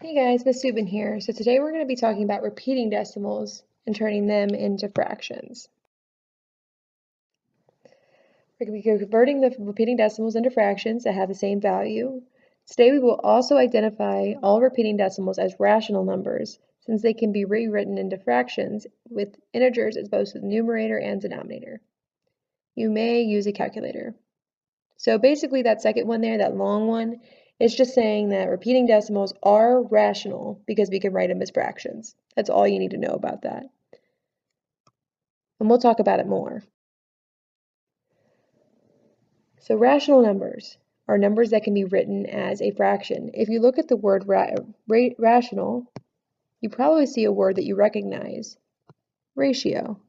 Hey guys, Miss Subin here. So today we're going to be talking about repeating decimals and turning them into fractions. We're going to be converting the repeating decimals into fractions that have the same value. Today we will also identify all repeating decimals as rational numbers, since they can be rewritten into fractions with integers as both the numerator and denominator. You may use a calculator. So basically that second one there, that long one, it's just saying that repeating decimals are rational because we can write them as fractions. That's all you need to know about that. And we'll talk about it more. So rational numbers are numbers that can be written as a fraction. If you look at the word rational, you probably see a word that you recognize, ratio.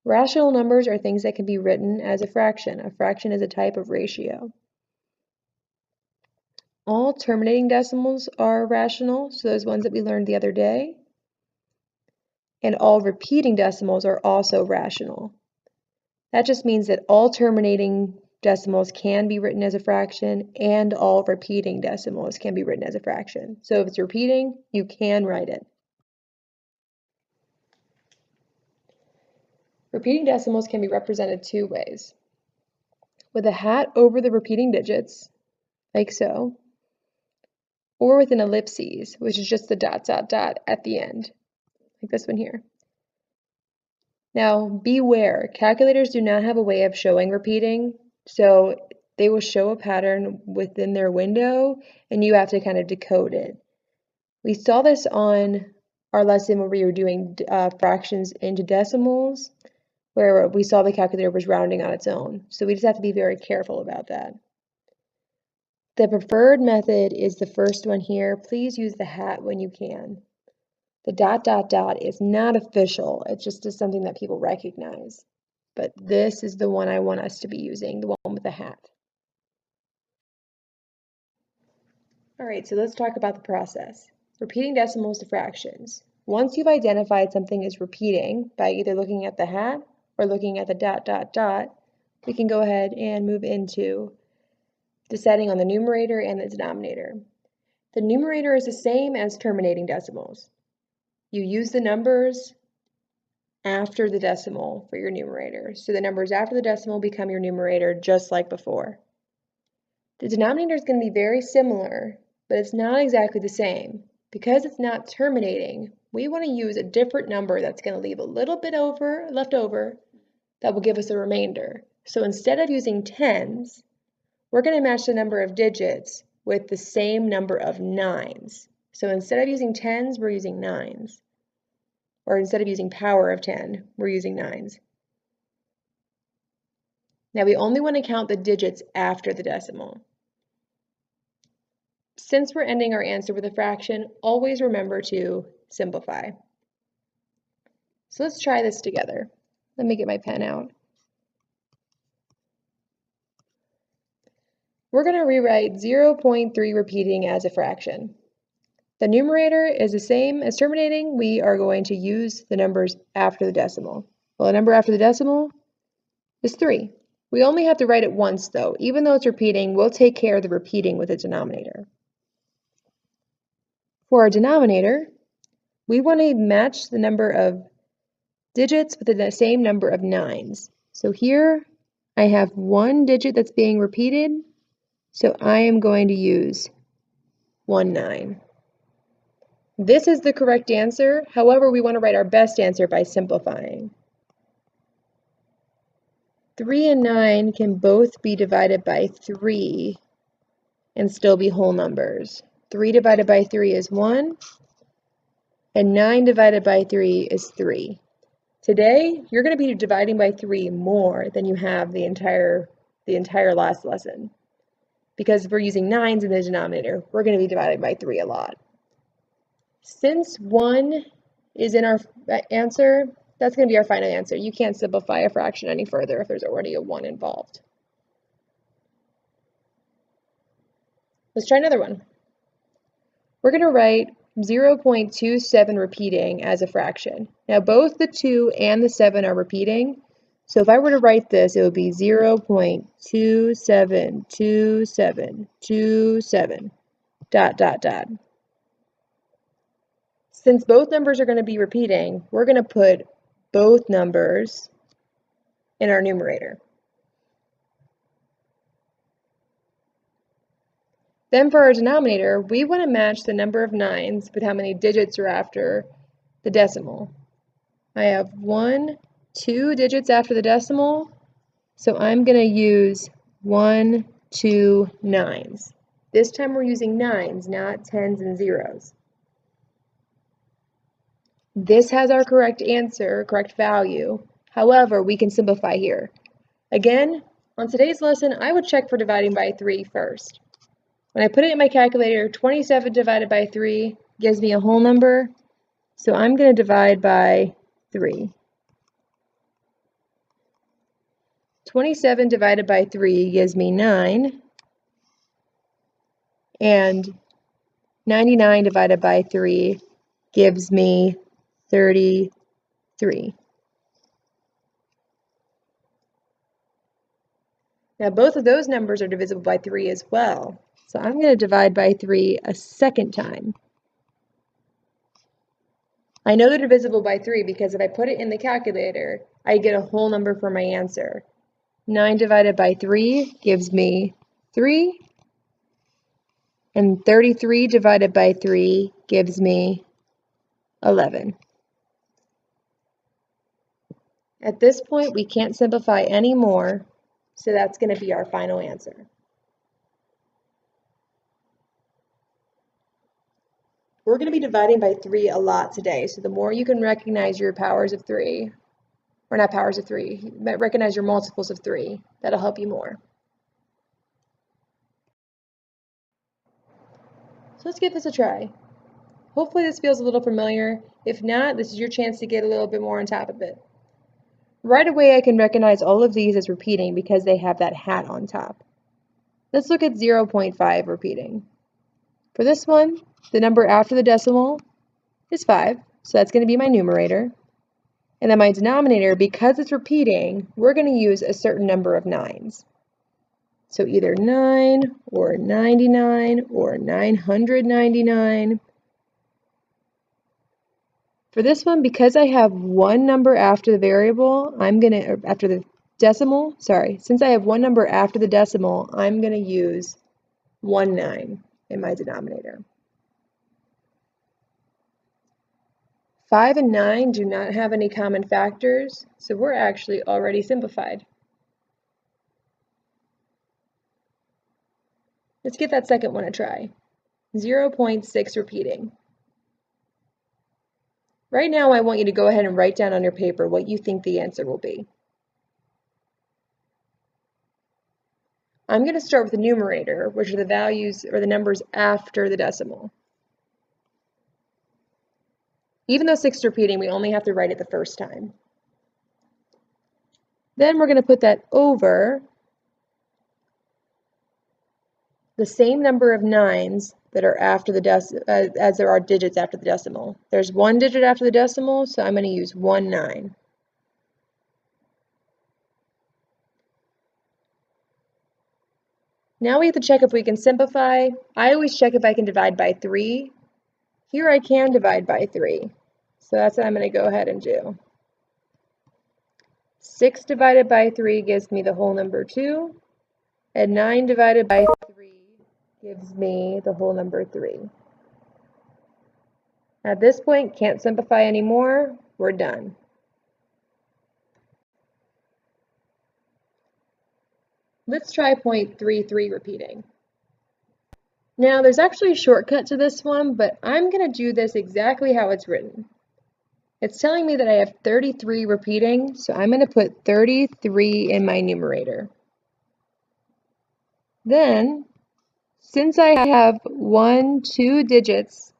Rational numbers are things that can be written as a fraction. A fraction is a type of ratio. All terminating decimals are rational, so those ones that we learned the other day. And all repeating decimals are also rational. That just means that all terminating decimals can be written as a fraction and all repeating decimals can be written as a fraction. So if it's repeating, you can write it. Repeating decimals can be represented two ways. With a hat over the repeating digits, like so, or with an ellipses, which is just the ... at the end, like this one here. Now, beware, calculators do not have a way of showing repeating, so they will show a pattern within their window, and you have to kind of decode it. We saw this on our lesson where we were doing fractions into decimals, where we saw the calculator was rounding on its own. So we just have to be very careful about that. The preferred method is the first one here. Please use the hat when you can. The ... is not official. It's just something that people recognize. But this is the one I want us to be using, the one with the hat. All right, so let's talk about the process. Repeating decimals to fractions. Once you've identified something as repeating by either looking at the hat or looking at the ... we can go ahead and move into deciding on the numerator and the denominator. The numerator is the same as terminating decimals. You use the numbers after the decimal for your numerator. So the numbers after the decimal become your numerator just like before. The denominator is going to be very similar, but it's not exactly the same. Because it's not terminating, we want to use a different number that's going to leave a little bit left over that will give us a remainder. So instead of using tens, we're going to match the number of digits with the same number of nines. So instead of using tens, we're using nines. Or instead of using power of 10, we're using nines. Now we only want to count the digits after the decimal. Since we're ending our answer with a fraction, always remember to simplify. So let's try this together. Let me get my pen out. We're going to rewrite 0.3 repeating as a fraction. The numerator is the same as terminating. We are going to use the numbers after the decimal. Well, the number after the decimal is 3. We only have to write it once, though. Even though it's repeating, we'll take care of the repeating with the denominator. For our denominator, we want to match the number of digits with the same number of nines. So here I have one digit that's being repeated, so I am going to use 19. This is the correct answer. However, we want to write our best answer by simplifying. 3 and 9 can both be divided by 3 and still be whole numbers. 3 divided by 3 is 1, and 9 divided by 3 is 3. Today, you're going to be dividing by 3 more than you have the entire last lesson. Because if we're using nines in the denominator, we're going to be dividing by 3 a lot. Since 1 is in our answer, that's going to be our final answer. You can't simplify a fraction any further if there's already a 1 involved. Let's try another one. We're going to write 0.27 repeating as a fraction. Now both the 2 and the 7 are repeating, so if I were to write this, it would be 0.272727 ... Since both numbers are going to be repeating, we're going to put both numbers in our numerator. Then for our denominator, we want to match the number of 9s with how many digits are after the decimal. I have 2 digits after the decimal, so I'm going to use 1, 2, 9s. This time we're using 9s, not 10s and 0s. This has our correct answer, correct value. However, we can simplify here. Again, on today's lesson, I would check for dividing by 3 first. When I put it in my calculator, 27 divided by 3 gives me a whole number, so I'm going to divide by 3. 27 divided by 3 gives me 9, and 99 divided by 3 gives me 33. Now both of those numbers are divisible by 3 as well, so I'm going to divide by 3 a second time. I know they're divisible by 3 because if I put it in the calculator, I get a whole number for my answer. 9 divided by 3 gives me 3, and 33 divided by 3 gives me 11. At this point, we can't simplify any more, so that's going to be our final answer. We're going to be dividing by 3 a lot today, so the more you can recognize your powers of 3, or not powers of 3, recognize your multiples of 3, that'll help you more. So let's give this a try. Hopefully this feels a little familiar. If not, this is your chance to get a little bit more on top of it. Right away I can recognize all of these as repeating because they have that hat on top. Let's look at 0.5 repeating. For this one, the number after the decimal is 5, so that's going to be my numerator. And then my denominator, because it's repeating, we're going to use a certain number of 9s. So either 9 or 99 or 999. For this one, because I have one number after the variable, after the decimal, since I have one number after the decimal, I'm going to use 19 in my denominator. 5 and 9 do not have any common factors, so we're actually already simplified. Let's give that second one a try. 0.6 repeating. Right now, I want you to go ahead and write down on your paper what you think the answer will be. I'm going to start with the numerator, which are the values or the numbers after the decimal. Even though 6 is repeating, we only have to write it the first time. Then we're going to put that over the same number of 9s that are after the as there are digits after the decimal. There's one digit after the decimal, so I'm going to use 19. Now we have to check if we can simplify. I always check if I can divide by 3. Here I can divide by 3, so that's what I'm going to go ahead and do. 6 divided by 3 gives me the whole number 2, and 9 divided by 3 gives me the whole number 3. At this point, can't simplify anymore. We're done. Let's try 0.33 repeating. Now, there's actually a shortcut to this one, but I'm going to do this exactly how it's written. It's telling me that I have 33 repeating, so I'm going to put 33 in my numerator. Then, since I have 2 digits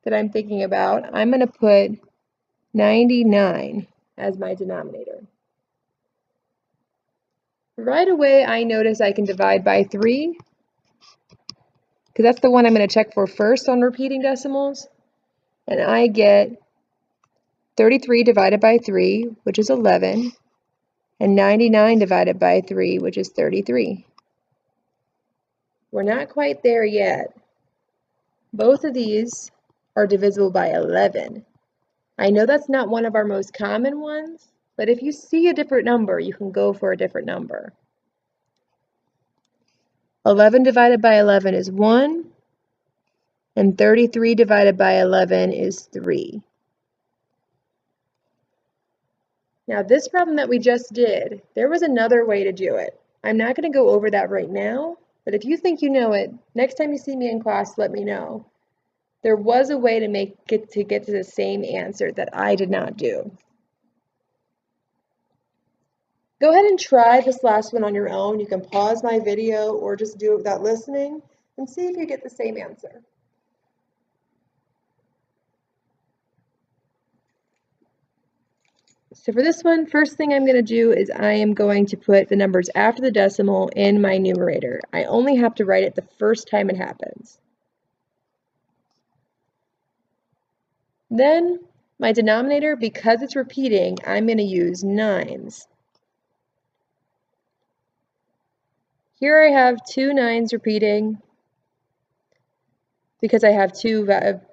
that I'm thinking about, I'm going to put 99 as my denominator. Right away, I notice I can divide by 3, because that's the one I'm going to check for first on repeating decimals. And I get 33 divided by 3, which is 11, and 99 divided by 3, which is 33. We're not quite there yet. Both of these are divisible by 11. I know that's not one of our most common ones, but if you see a different number, you can go for a different number. 11 divided by 11 is 1, and 33 divided by 11 is 3. Now this problem that we just did, there was another way to do it. I'm not going to go over that right now, but if you think you know it, next time you see me in class, let me know. There was a way to get to the same answer that I did not do. Go ahead and try this last one on your own. You can pause my video or just do it without listening and see if you get the same answer. So for this one, first thing I'm going to do is I am going to put the numbers after the decimal in my numerator. I only have to write it the first time it happens. Then my denominator, because it's repeating, I'm going to use 9s. Here I have 2 9s repeating because I have 2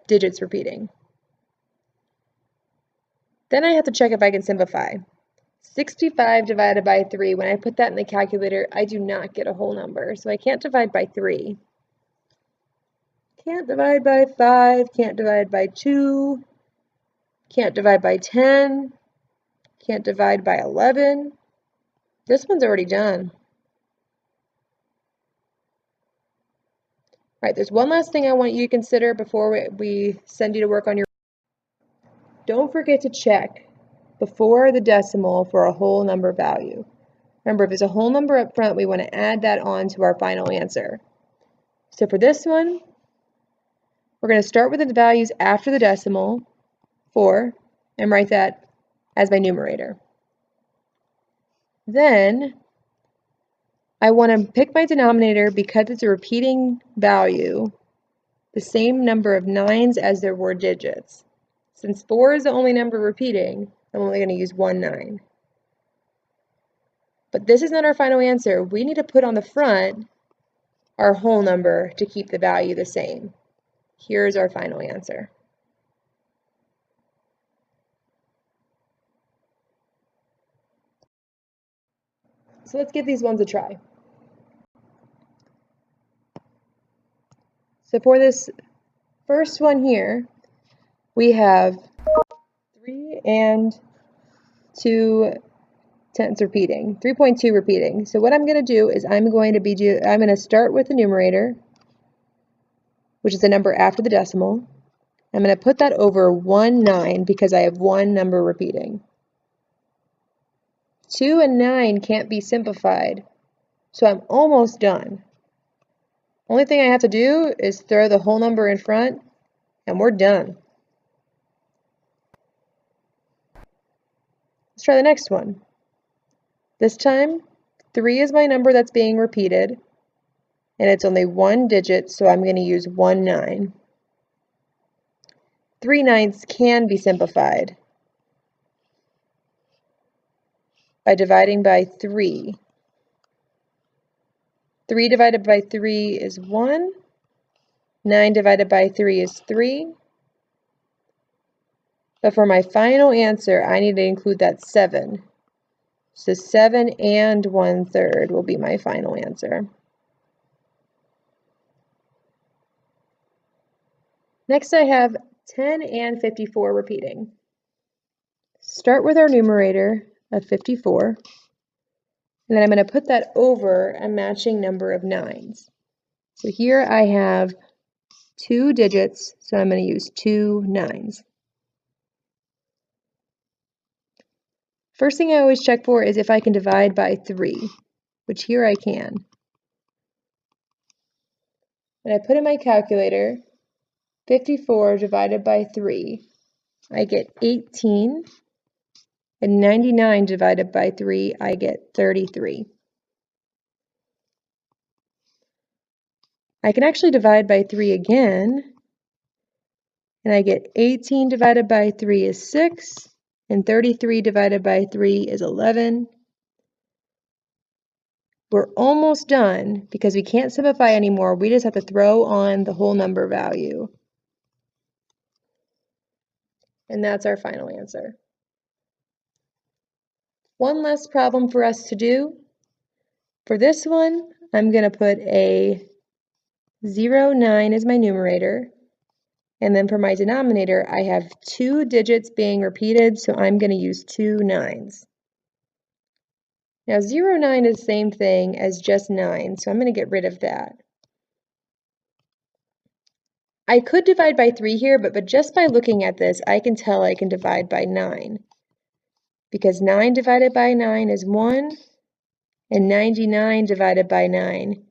digits repeating. Then I have to check if I can simplify. 65 divided by 3, when I put that in the calculator, I do not get a whole number, so I can't divide by 3. Can't divide by 5, can't divide by 2, can't divide by 10, can't divide by 11. This one's already done. All right, there's one last thing I want you to consider before we send you to work on your... Don't forget to check before the decimal for a whole number value. Remember, if there's a whole number up front, we want to add that on to our final answer. So for this one, we're going to start with the values after the decimal, 4, and write that as my numerator. Then I want to pick my denominator because it's a repeating value, the same number of 9s as there were digits. Since 4 is the only number repeating, I'm only going to use 1 9. But this is not our final answer. We need to put on the front our whole number to keep the value the same. Here's our final answer. So let's give these ones a try. So for this first one here, we have 3 and 2 tenths repeating, 3.2 repeating. So what I'm going to do is I'm going to start with the numerator, which is the number after the decimal. I'm going to put that over 1 9 because I have one number repeating. 2 and 9 can't be simplified, so I'm almost done. Only thing I have to do is throw the whole number in front, and we're done. Let's try the next one. This time, 3 is my number that's being repeated, and it's only one digit, so I'm going to use 1 9. 3 9ths can be simplified by dividing by 3. 3 divided by 3 is 1. 9 divided by 3 is 3. But for my final answer, I need to include that 7. So 7 and 1/3 will be my final answer. Next, I have 10 and 54 repeating. Start with our numerator of 54. And then I'm going to put that over a matching number of 9s. So here I have 2 digits, so I'm going to use 2 9s. First thing I always check for is if I can divide by 3, which here I can. When I put in my calculator 54 divided by 3, I get 18, and 99 divided by 3, I get 33. I can actually divide by 3 again, and I get 18 divided by 3 is 6, and 33 divided by 3 is 11. We're almost done because we can't simplify anymore. We just have to throw on the whole number value. And that's our final answer. One less problem for us to do. For this one, I'm going to put a 0, 9 as my numerator. And then for my denominator, I have 2 digits being repeated, so I'm going to use 2 9s. Now 0, 9 is the same thing as just 9, so I'm going to get rid of that. I could divide by 3 here, but just by looking at this, I can tell I can divide by 9. Because 9 divided by 9 is 1, and 99 divided by 9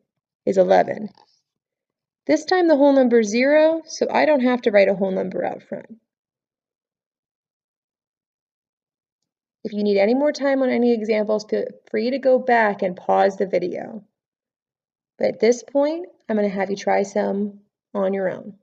is 11. This time the whole number is 0, so I don't have to write a whole number out front. If you need any more time on any examples, feel free to go back and pause the video. But at this point, I'm going to have you try some on your own.